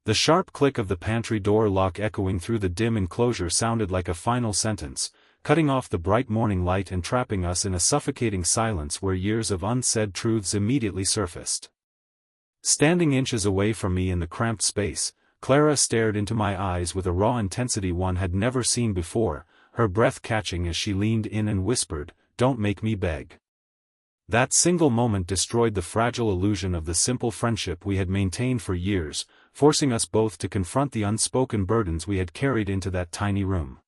The sharp click of the pantry door lock echoing through the dim enclosure sounded like a final sentence, cutting off the bright morning light and trapping us in a suffocating silence where years of unsaid truths immediately surfaced. Standing inches away from me in the cramped space, Clara stared into my eyes with a raw intensity one had never seen before, her breath catching as she leaned in and whispered, "Don't make me beg." That single moment destroyed the fragile illusion of the simple friendship we had maintained for years, forcing us both to confront the unspoken burdens we had carried into that tiny room.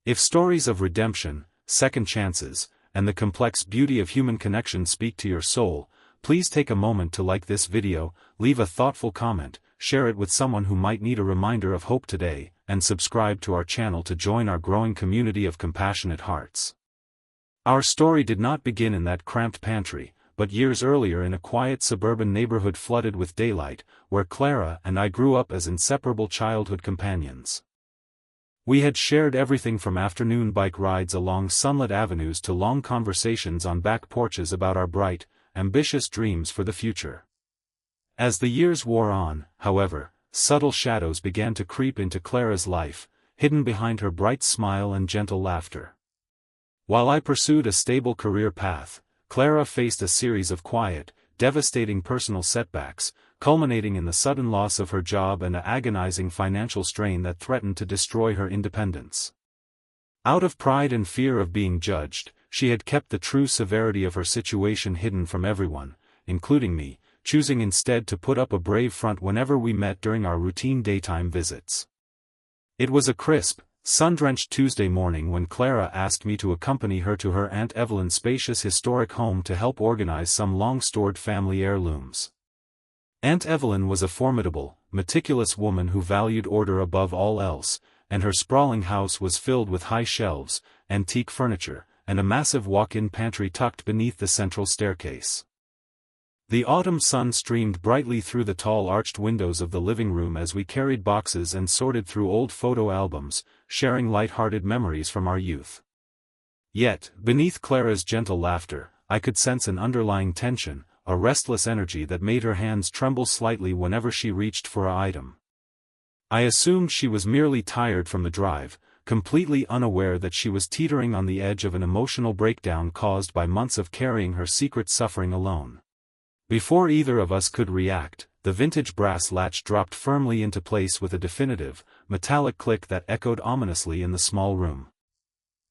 If stories of redemption, second chances, and the complex beauty of human connection speak to your soul, please take a moment to like this video, leave a thoughtful comment, share it with someone who might need a reminder of hope today, and subscribe to our channel to join our growing community of compassionate hearts. Our story did not begin in that cramped pantry, but years earlier in a quiet suburban neighborhood flooded with daylight, where Clara and I grew up as inseparable childhood companions. We had shared everything from afternoon bike rides along sunlit avenues to long conversations on back porches about our bright, ambitious dreams for the future. As the years wore on, however, subtle shadows began to creep into Clara's life, hidden behind her bright smile and gentle laughter. While I pursued a stable career path, Clara faced a series of quiet, devastating personal setbacks, culminating in the sudden loss of her job and an agonizing financial strain that threatened to destroy her independence. Out of pride and fear of being judged, she had kept the true severity of her situation hidden from everyone, including me, choosing instead to put up a brave front whenever we met during our routine daytime visits. It was a crisp, sun-drenched Tuesday morning when Clara asked me to accompany her to her Aunt Evelyn's spacious historic home to help organize some long-stored family heirlooms. Aunt Evelyn was a formidable, meticulous woman who valued order above all else, and her sprawling house was filled with high shelves, antique furniture, and a massive walk-in pantry tucked beneath the central staircase. The autumn sun streamed brightly through the tall arched windows of the living room as we carried boxes and sorted through old photo albums, sharing light-hearted memories from our youth. Yet, beneath Clara's gentle laughter, I could sense an underlying tension, a restless energy that made her hands tremble slightly whenever she reached for an item. I assumed she was merely tired from the drive, completely unaware that she was teetering on the edge of an emotional breakdown caused by months of carrying her secret suffering alone. Before either of us could react, the vintage brass latch dropped firmly into place with a definitive, metallic click that echoed ominously in the small room.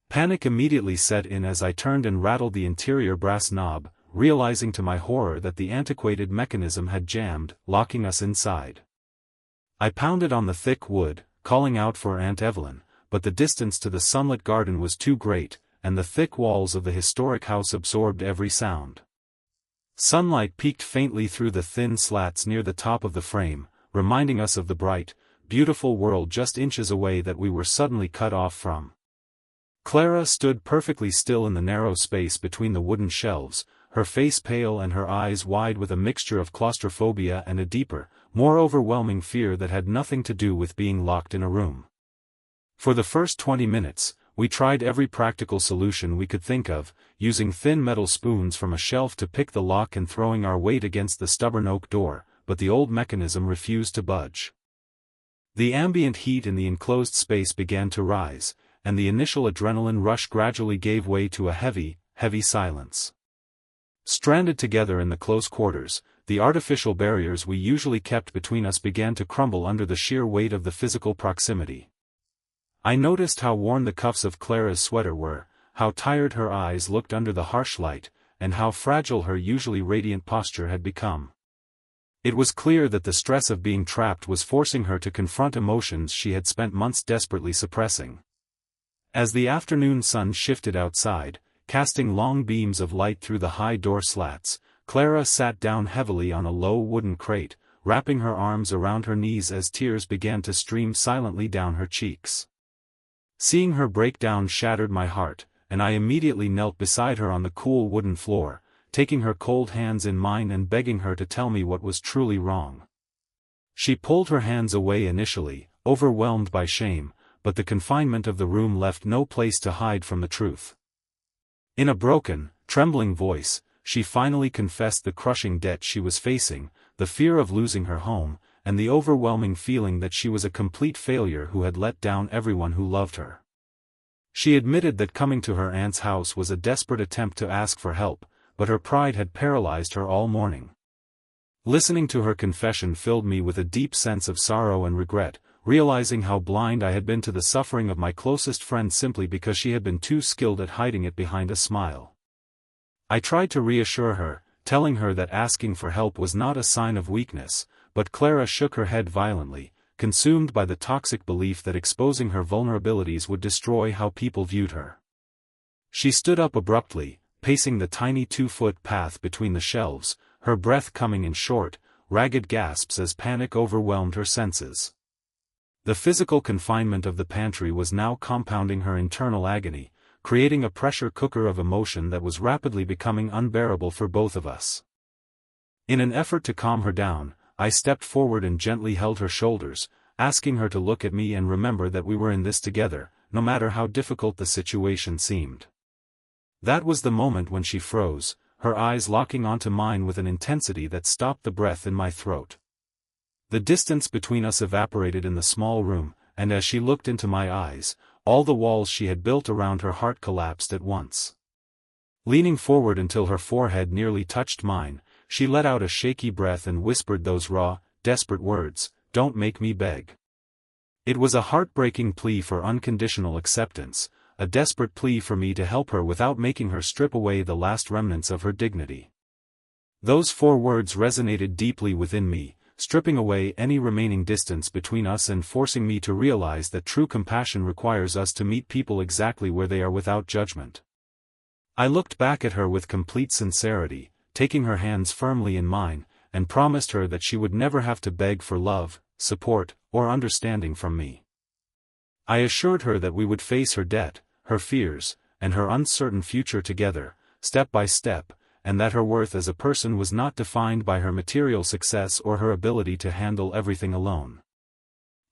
Panic immediately set in as I turned and rattled the interior brass knob, realizing to my horror that the antiquated mechanism had jammed, locking us inside. I pounded on the thick wood, calling out for Aunt Evelyn, but the distance to the sunlit garden was too great, and the thick walls of the historic house absorbed every sound. Sunlight peeked faintly through the thin slats near the top of the frame, reminding us of the bright, beautiful world just inches away that we were suddenly cut off from. Clara stood perfectly still in the narrow space between the wooden shelves, her face pale and her eyes wide with a mixture of claustrophobia and a deeper, more overwhelming fear that had nothing to do with being locked in a room. For the first 20 minutes, we tried every practical solution we could think of, using thin metal spoons from a shelf to pick the lock and throwing our weight against the stubborn oak door, but the old mechanism refused to budge. The ambient heat in the enclosed space began to rise, and the initial adrenaline rush gradually gave way to a heavy, heavy silence. Stranded together in the close quarters, the artificial barriers we usually kept between us began to crumble under the sheer weight of the physical proximity. I noticed how worn the cuffs of Clara's sweater were, how tired her eyes looked under the harsh light, and how fragile her usually radiant posture had become. It was clear that the stress of being trapped was forcing her to confront emotions she had spent months desperately suppressing. As the afternoon sun shifted outside, casting long beams of light through the high door slats, Clara sat down heavily on a low wooden crate, wrapping her arms around her knees as tears began to stream silently down her cheeks. Seeing her breakdown shattered my heart, and I immediately knelt beside her on the cool wooden floor, taking her cold hands in mine and begging her to tell me what was truly wrong. She pulled her hands away initially, overwhelmed by shame, but the confinement of the room left no place to hide from the truth. In a broken, trembling voice, she finally confessed the crushing debt she was facing, the fear of losing her home, and the overwhelming feeling that she was a complete failure who had let down everyone who loved her. She admitted that coming to her aunt's house was a desperate attempt to ask for help, but her pride had paralyzed her all morning. Listening to her confession filled me with a deep sense of sorrow and regret, realizing how blind I had been to the suffering of my closest friend simply because she had been too skilled at hiding it behind a smile. I tried to reassure her, telling her that asking for help was not a sign of weakness, but Clara shook her head violently, consumed by the toxic belief that exposing her vulnerabilities would destroy how people viewed her. She stood up abruptly, pacing the tiny 2-foot path between the shelves, her breath coming in short, ragged gasps as panic overwhelmed her senses. The physical confinement of the pantry was now compounding her internal agony, creating a pressure cooker of emotion that was rapidly becoming unbearable for both of us. In an effort to calm her down, I stepped forward and gently held her shoulders, asking her to look at me and remember that we were in this together, no matter how difficult the situation seemed. That was the moment when she froze, her eyes locking onto mine with an intensity that stopped the breath in my throat. The distance between us evaporated in the small room, and as she looked into my eyes, all the walls she had built around her heart collapsed at once. Leaning forward until her forehead nearly touched mine, she let out a shaky breath and whispered those raw, desperate words, "Don't make me beg." It was a heartbreaking plea for unconditional acceptance, a desperate plea for me to help her without making her strip away the last remnants of her dignity. Those 4 words resonated deeply within me, stripping away any remaining distance between us and forcing me to realize that true compassion requires us to meet people exactly where they are without judgment. I looked back at her with complete sincerity, taking her hands firmly in mine, and promised her that she would never have to beg for love, support, or understanding from me. I assured her that we would face her debt, her fears, and her uncertain future together, step by step, and that her worth as a person was not defined by her material success or her ability to handle everything alone.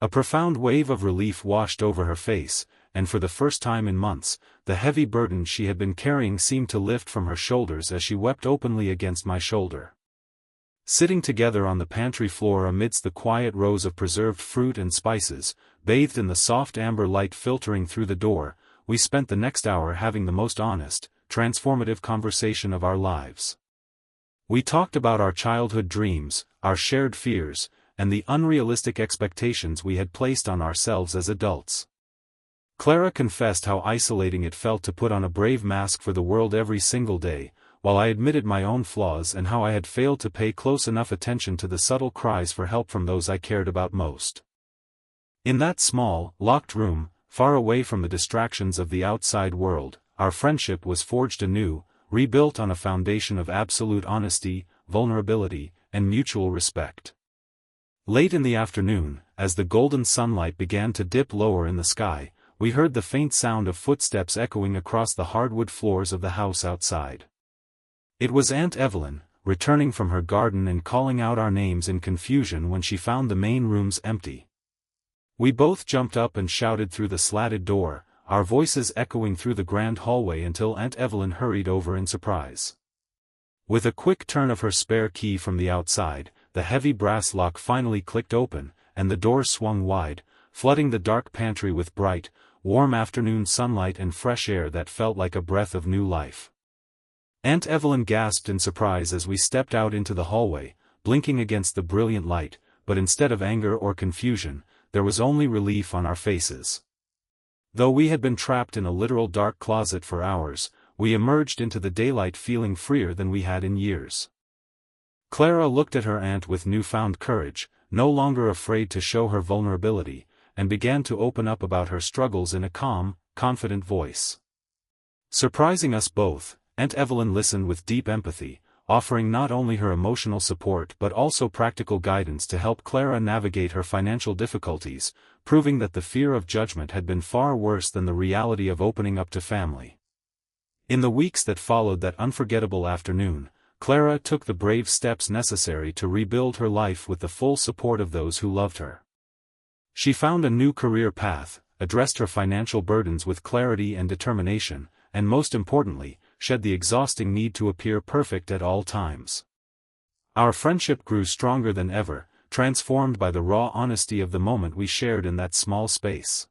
A profound wave of relief washed over her face, and for the first time in months, the heavy burden she had been carrying seemed to lift from her shoulders as she wept openly against my shoulder. Sitting together on the pantry floor amidst the quiet rows of preserved fruit and spices, bathed in the soft amber light filtering through the door, we spent the next hour having the most honest, transformative conversation of our lives. We talked about our childhood dreams, our shared fears, and the unrealistic expectations we had placed on ourselves as adults. Clara confessed how isolating it felt to put on a brave mask for the world every single day, while I admitted my own flaws and how I had failed to pay close enough attention to the subtle cries for help from those I cared about most. In that small, locked room, far away from the distractions of the outside world, our friendship was forged anew, rebuilt on a foundation of absolute honesty, vulnerability, and mutual respect. Late in the afternoon, as the golden sunlight began to dip lower in the sky, we heard the faint sound of footsteps echoing across the hardwood floors of the house outside. It was Aunt Evelyn, returning from her garden and calling out our names in confusion when she found the main rooms empty. We both jumped up and shouted through the slatted door, our voices echoing through the grand hallway until Aunt Evelyn hurried over in surprise. With a quick turn of her spare key from the outside, the heavy brass lock finally clicked open, and the door swung wide, flooding the dark pantry with bright, warm afternoon sunlight and fresh air that felt like a breath of new life. Aunt Evelyn gasped in surprise as we stepped out into the hallway, blinking against the brilliant light, but instead of anger or confusion, there was only relief on our faces. Though we had been trapped in a literal dark closet for hours, we emerged into the daylight feeling freer than we had in years. Clara looked at her aunt with newfound courage, no longer afraid to show her vulnerability, and began to open up about her struggles in a calm, confident voice. Surprising us both, Aunt Evelyn listened with deep empathy, offering not only her emotional support but also practical guidance to help Clara navigate her financial difficulties, proving that the fear of judgment had been far worse than the reality of opening up to family. In the weeks that followed that unforgettable afternoon, Clara took the brave steps necessary to rebuild her life with the full support of those who loved her. She found a new career path, addressed her financial burdens with clarity and determination, and most importantly, shed the exhausting need to appear perfect at all times. Our friendship grew stronger than ever, transformed by the raw honesty of the moment we shared in that small space.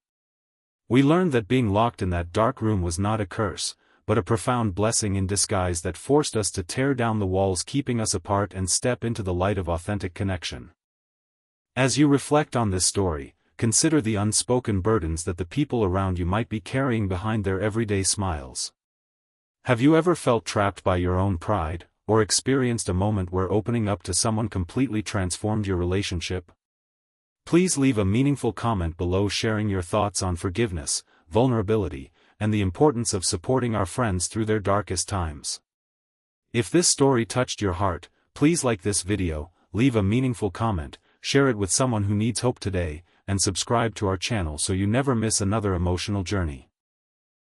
We learned that being locked in that dark room was not a curse, but a profound blessing in disguise that forced us to tear down the walls keeping us apart and step into the light of authentic connection. As you reflect on this story, consider the unspoken burdens that the people around you might be carrying behind their everyday smiles. Have you ever felt trapped by your own pride, or experienced a moment where opening up to someone completely transformed your relationship? Please leave a meaningful comment below sharing your thoughts on forgiveness, vulnerability, and the importance of supporting our friends through their darkest times. If this story touched your heart, please like this video, leave a meaningful comment, share it with someone who needs hope today, and subscribe to our channel so you never miss another emotional journey.